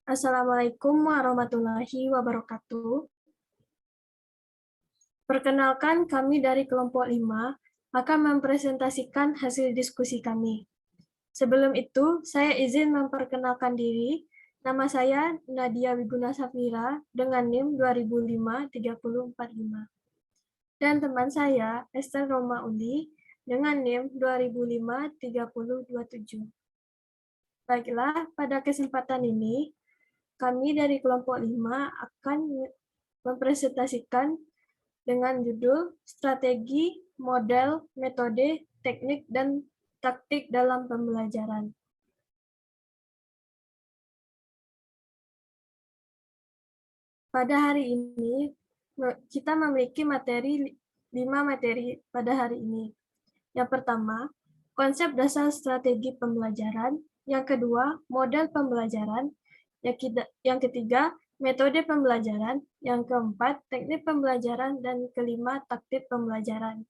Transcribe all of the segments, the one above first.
Assalamualaikum warahmatullahi wabarakatuh. Perkenalkan, kami dari kelompok 5 akan mempresentasikan hasil diskusi kami. Sebelum itu, saya izin memperkenalkan diri. Nama saya Nadia Wiguna Safira dengan NIM 2005-3045. Dan teman saya Esther Roma Uli dengan NIM 2005-3027. Baiklah, pada kesempatan ini, kami dari kelompok 5 akan mempresentasikan dengan judul Strategi, Model, Metode, Teknik, dan Taktik dalam Pembelajaran. Pada hari ini, kita memiliki 5 materi pada hari ini. Yang pertama, konsep dasar strategi pembelajaran. Yang kedua, model pembelajaran. Yang ketiga, metode pembelajaran. Yang keempat, teknik pembelajaran. Dan kelima, taktik pembelajaran.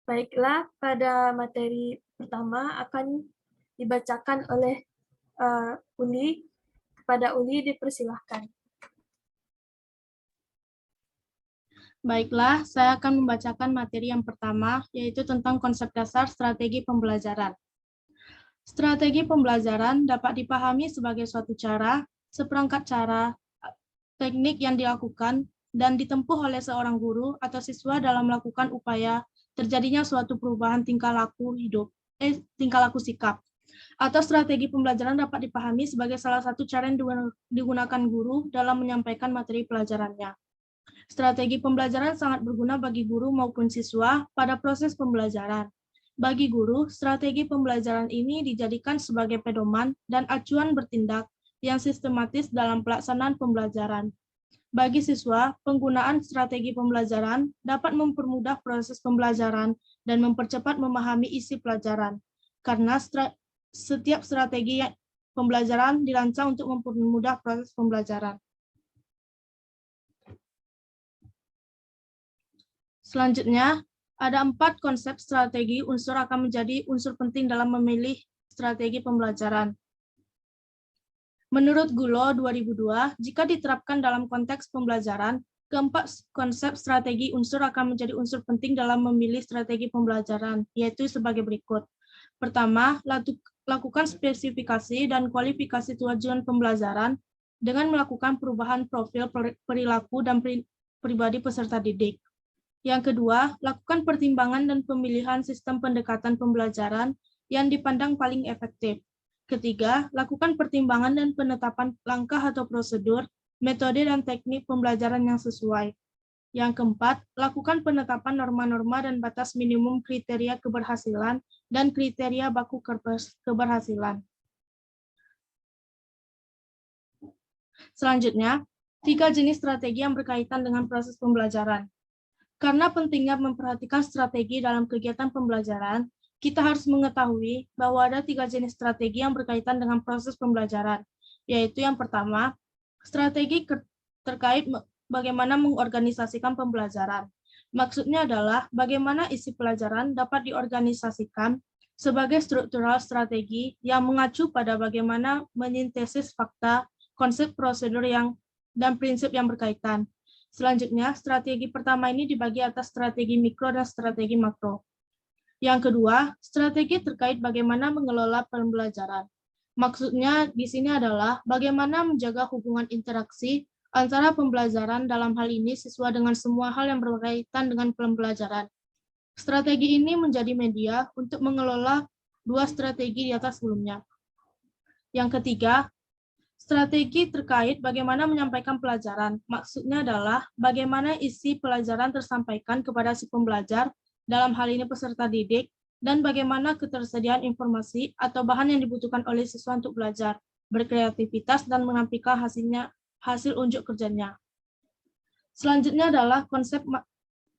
Baiklah, pada materi pertama akan dibacakan oleh Uli. Kepada Uli dipersilahkan. Baiklah, saya akan membacakan materi yang pertama, yaitu tentang konsep dasar strategi pembelajaran. Strategi pembelajaran dapat dipahami sebagai suatu cara, seperangkat cara, teknik yang dilakukan dan ditempuh oleh seorang guru atau siswa dalam melakukan upaya terjadinya suatu perubahan tingkah laku sikap. Atau strategi pembelajaran dapat dipahami sebagai salah satu cara yang digunakan guru dalam menyampaikan materi pelajarannya. Strategi pembelajaran sangat berguna bagi guru maupun siswa pada proses pembelajaran. Bagi guru, strategi pembelajaran ini dijadikan sebagai pedoman dan acuan bertindak yang sistematis dalam pelaksanaan pembelajaran. Bagi siswa, penggunaan strategi pembelajaran dapat mempermudah proses pembelajaran dan mempercepat memahami isi pelajaran, karena setiap strategi pembelajaran dirancang untuk mempermudah proses pembelajaran. Selanjutnya, ada 4 konsep strategi unsur akan menjadi unsur penting dalam memilih strategi pembelajaran. Menurut Gulo 2002, jika diterapkan dalam konteks pembelajaran, keempat konsep strategi unsur akan menjadi unsur penting dalam memilih strategi pembelajaran, yaitu sebagai berikut. Pertama, lakukan spesifikasi dan kualifikasi tujuan pembelajaran dengan melakukan perubahan profil perilaku dan pribadi peserta didik. Yang kedua, lakukan pertimbangan dan pemilihan sistem pendekatan pembelajaran yang dipandang paling efektif. Ketiga, lakukan pertimbangan dan penetapan langkah atau prosedur, metode dan teknik pembelajaran yang sesuai. Yang keempat, lakukan penetapan norma-norma dan batas minimum kriteria keberhasilan dan kriteria baku keberhasilan. Selanjutnya, 3 jenis strategi yang berkaitan dengan proses pembelajaran. Karena pentingnya memperhatikan strategi dalam kegiatan pembelajaran, kita harus mengetahui bahwa ada 3 jenis strategi yang berkaitan dengan proses pembelajaran, yaitu yang pertama, strategi terkait bagaimana mengorganisasikan pembelajaran. Maksudnya adalah bagaimana isi pelajaran dapat diorganisasikan sebagai struktural strategi yang mengacu pada bagaimana menyintesis fakta, konsep prosedur dan prinsip yang berkaitan. Selanjutnya, strategi pertama ini dibagi atas strategi mikro dan strategi makro. Yang kedua, strategi terkait bagaimana mengelola pembelajaran. Maksudnya di sini adalah bagaimana menjaga hubungan interaksi antara pembelajaran, dalam hal ini siswa, dengan semua hal yang berkaitan dengan pembelajaran. Strategi ini menjadi media untuk mengelola 2 strategi di atas sebelumnya. Yang ketiga, strategi terkait bagaimana menyampaikan pelajaran. Maksudnya adalah bagaimana isi pelajaran tersampaikan kepada si pembelajar, dalam hal ini peserta didik, dan bagaimana ketersediaan informasi atau bahan yang dibutuhkan oleh siswa untuk belajar, berkreativitas, dan menampilkan hasil unjuk kerjanya. Selanjutnya adalah konsep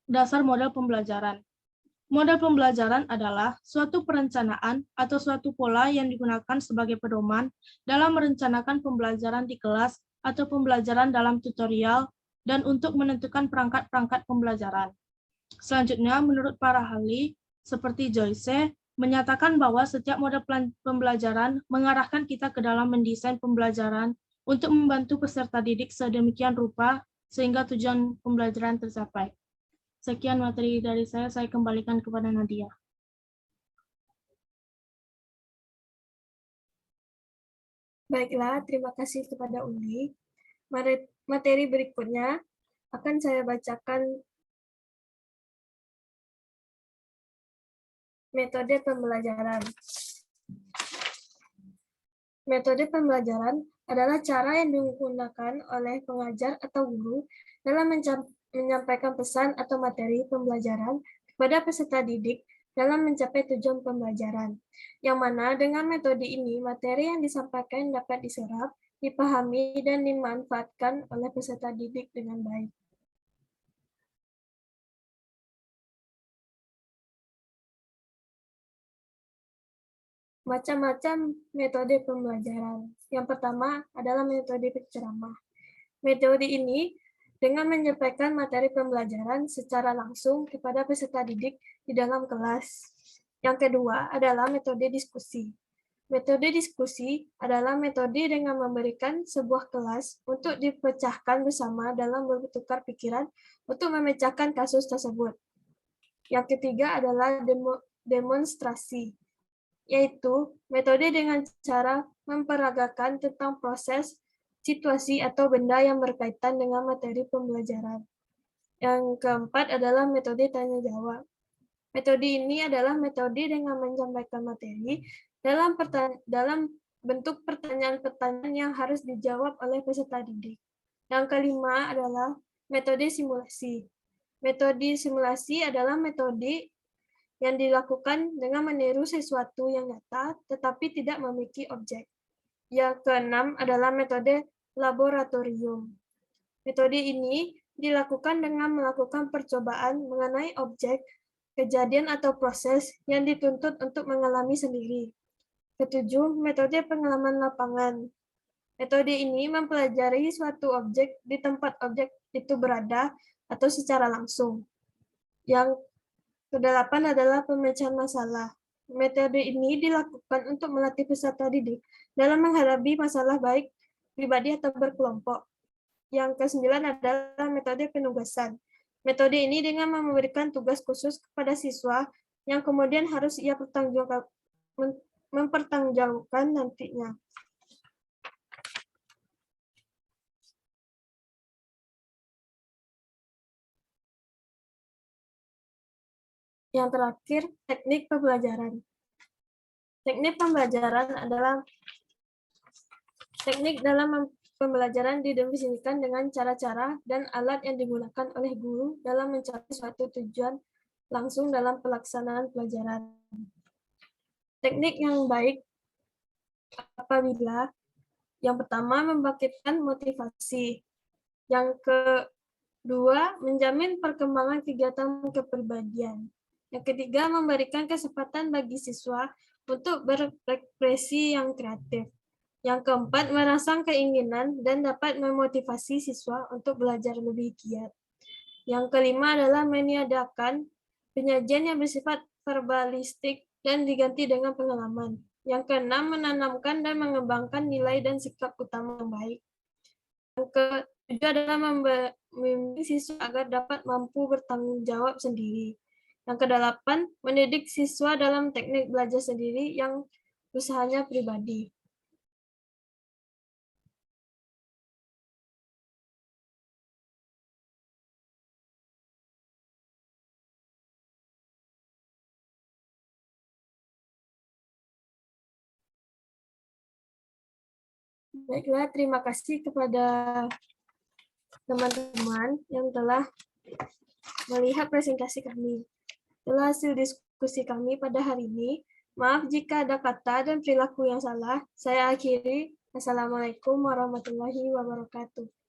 dasar model pembelajaran. Model pembelajaran adalah suatu perencanaan atau suatu pola yang digunakan sebagai pedoman dalam merencanakan pembelajaran di kelas atau pembelajaran dalam tutorial, dan untuk menentukan perangkat-perangkat pembelajaran. Selanjutnya, menurut para ahli, seperti Joyce, menyatakan bahwa setiap model pembelajaran mengarahkan kita ke dalam mendesain pembelajaran untuk membantu peserta didik sedemikian rupa sehingga tujuan pembelajaran tercapai. Sekian materi dari saya kembalikan kepada Nadia. Baiklah, terima kasih kepada Uli. Materi berikutnya akan saya bacakan metode pembelajaran. Metode pembelajaran adalah cara yang digunakan oleh pengajar atau guru dalam menyampaikan pesan atau materi pembelajaran kepada peserta didik dalam mencapai tujuan pembelajaran. Yang mana dengan metode ini, materi yang disampaikan dapat diserap, dipahami, dan dimanfaatkan oleh peserta didik dengan baik. Macam-macam metode pembelajaran. Yang pertama adalah metode penceramah. Metode ini dengan menyampaikan materi pembelajaran secara langsung kepada peserta didik di dalam kelas. Yang kedua adalah metode diskusi. Metode diskusi adalah metode dengan memberikan sebuah kelas untuk dipecahkan bersama dalam bertukar pikiran untuk memecahkan kasus tersebut. Yang ketiga adalah demonstrasi, yaitu metode dengan cara memperagakan tentang proses, situasi, atau benda yang berkaitan dengan materi pembelajaran. Yang keempat adalah metode tanya-jawab. Metode ini adalah metode dengan menyampaikan materi dalam bentuk pertanyaan-pertanyaan yang harus dijawab oleh peserta didik. Yang kelima adalah metode simulasi. Metode simulasi adalah metode yang dilakukan dengan meniru sesuatu yang nyata tetapi tidak memiliki objek. Yang keenam adalah metode laboratorium. Metode ini dilakukan dengan melakukan percobaan mengenai objek, kejadian atau proses yang dituntut untuk mengalami sendiri. Ketujuh, metode pengalaman lapangan. Metode ini mempelajari suatu objek di tempat objek itu berada atau secara langsung. Yang kedelapan adalah pemecahan masalah. Metode ini dilakukan untuk melatih peserta didik dalam menghadapi masalah baik pribadi atau berkelompok. Yang kesembilan adalah metode penugasan. Metode ini dengan memberikan tugas khusus kepada siswa yang kemudian harus ia mempertanggungjawabkan nantinya. Yang terakhir, teknik pembelajaran. Teknik pembelajaran adalah teknik dalam pembelajaran didefinisikan dengan cara-cara dan alat yang digunakan oleh guru dalam mencapai suatu tujuan langsung dalam pelaksanaan pelajaran. Teknik yang baik apabila yang pertama membangkitkan motivasi, yang kedua menjamin perkembangan kegiatan kepribadian, yang ketiga memberikan kesempatan bagi siswa untuk berekspresi yang kreatif, yang keempat merangsang keinginan dan dapat memotivasi siswa untuk belajar lebih giat, yang kelima adalah meniadakan penyajian yang bersifat verbalistik dan diganti dengan pengalaman. Yang keenam, menanamkan dan mengembangkan nilai dan sikap utama yang baik. Yang ketujuh adalah membimbing siswa agar dapat mampu bertanggung jawab sendiri. Yang kedelapan, mendidik siswa dalam teknik belajar sendiri yang usahanya pribadi. Baiklah, terima kasih kepada teman-teman yang telah melihat presentasi kami. Itulah hasil diskusi kami pada hari ini. Maaf jika ada kata dan perilaku yang salah. Saya akhiri. Assalamualaikum warahmatullahi wabarakatuh.